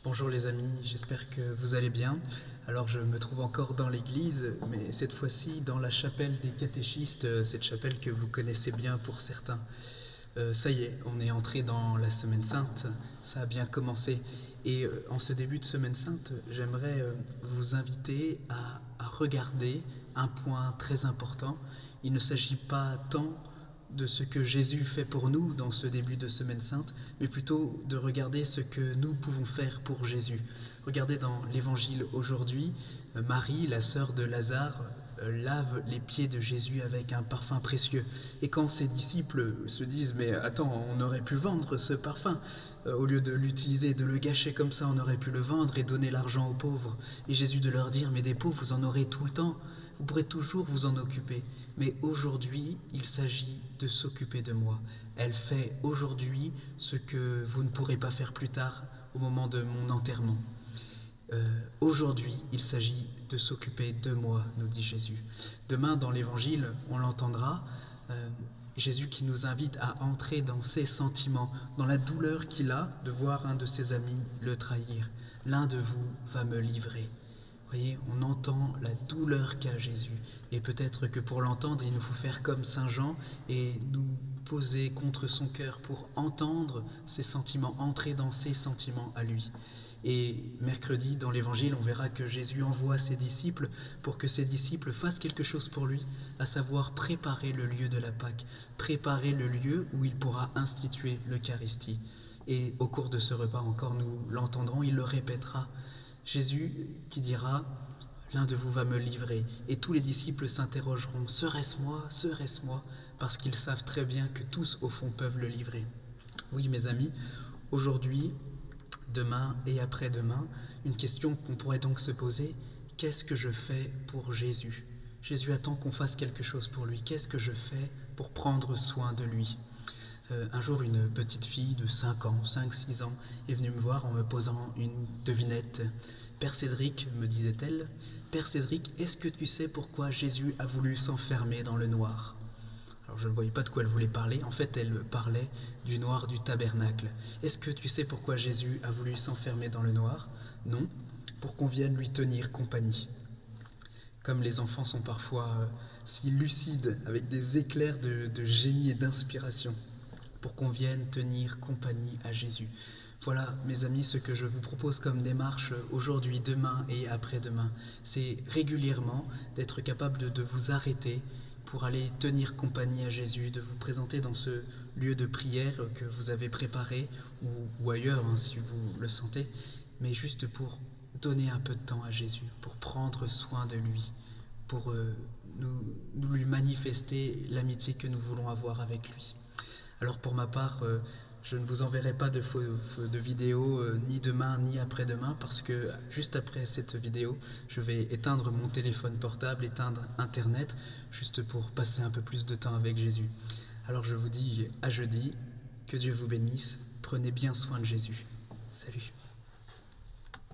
Bonjour les amis, j'espère que vous allez bien. Alors je me trouve encore dans l'église, mais cette fois-ci dans la chapelle des catéchistes, cette chapelle que vous connaissez bien pour certains. Ça y est, on est entré dans la Semaine Sainte, ça a bien commencé. Et en ce début de Semaine Sainte, j'aimerais vous inviter à regarder un point très important. Il ne s'agit pas tant de ce que Jésus fait pour nous dans ce début de Semaine Sainte, mais plutôt de regarder ce que nous pouvons faire pour Jésus. Regardez dans l'Évangile aujourd'hui, Marie, la sœur de Lazare, lave les pieds de Jésus avec un parfum précieux. Et quand ses disciples se disent « Mais attends, on aurait pu vendre ce parfum. Au lieu de l'utiliser et de le gâcher comme ça, on aurait pu le vendre et donner l'argent aux pauvres. » Et Jésus de leur dire « Mais des pauvres, vous en aurez tout le temps. Vous pourrez toujours vous en occuper. Mais aujourd'hui, il s'agit de s'occuper de moi. Elle fait aujourd'hui ce que vous ne pourrez pas faire plus tard au moment de mon enterrement. Aujourd'hui, il s'agit de s'occuper de moi, nous dit Jésus. Demain, dans l'Évangile, on l'entendra, Jésus qui nous invite à entrer dans ses sentiments, dans la douleur qu'il a de voir un de ses amis le trahir. L'un de vous va me livrer. Vous voyez, on entend la douleur qu'a Jésus. Et peut-être que pour l'entendre, il nous faut faire comme Saint Jean et nous poser contre son cœur pour entendre ses sentiments, entrer dans ses sentiments à lui. Et mercredi, dans l'Évangile, on verra que Jésus envoie ses disciples pour que ses disciples fassent quelque chose pour lui, à savoir préparer le lieu de la Pâque, préparer le lieu où il pourra instituer l'Eucharistie. Et au cours de ce repas encore, nous l'entendrons, il le répétera. Jésus qui dira « L'un de vous va me livrer » et tous les disciples s'interrogeront « Serait-ce moi ? Serait-ce moi ?» parce qu'ils savent très bien que tous au fond peuvent le livrer. Oui mes amis, aujourd'hui, demain et après-demain, une question qu'on pourrait donc se poser, qu'est-ce que je fais pour Jésus ? Jésus attend qu'on fasse quelque chose pour lui. Qu'est-ce que je fais pour prendre soin de lui ? Un jour, une petite fille de 5-6 ans, est venue me voir en me posant une devinette. « Père Cédric, me disait-elle, Père Cédric, est-ce que tu sais pourquoi Jésus a voulu s'enfermer dans le noir ?» Alors je ne voyais pas de quoi elle voulait parler. En fait, elle parlait du noir du tabernacle. « Est-ce que tu sais pourquoi Jésus a voulu s'enfermer dans le noir ?» « Non, pour qu'on vienne lui tenir compagnie. » Comme les enfants sont parfois si lucides, avec des éclairs de génie et d'inspiration, pour qu'on vienne tenir compagnie à Jésus. Voilà, mes amis, ce que je vous propose comme démarche aujourd'hui, demain et après-demain. C'est régulièrement d'être capable de vous arrêter pour aller tenir compagnie à Jésus, de vous présenter dans ce lieu de prière que vous avez préparé, ou ailleurs, si vous le sentez, mais juste pour donner un peu de temps à Jésus, pour prendre soin de lui, pour nous lui manifester l'amitié que nous voulons avoir avec lui. Alors pour ma part, je ne vous enverrai pas de vidéo ni demain ni après-demain parce que juste après cette vidéo, je vais éteindre mon téléphone portable, éteindre Internet, juste pour passer un peu plus de temps avec Jésus. Alors je vous dis à jeudi, que Dieu vous bénisse, prenez bien soin de Jésus. Salut.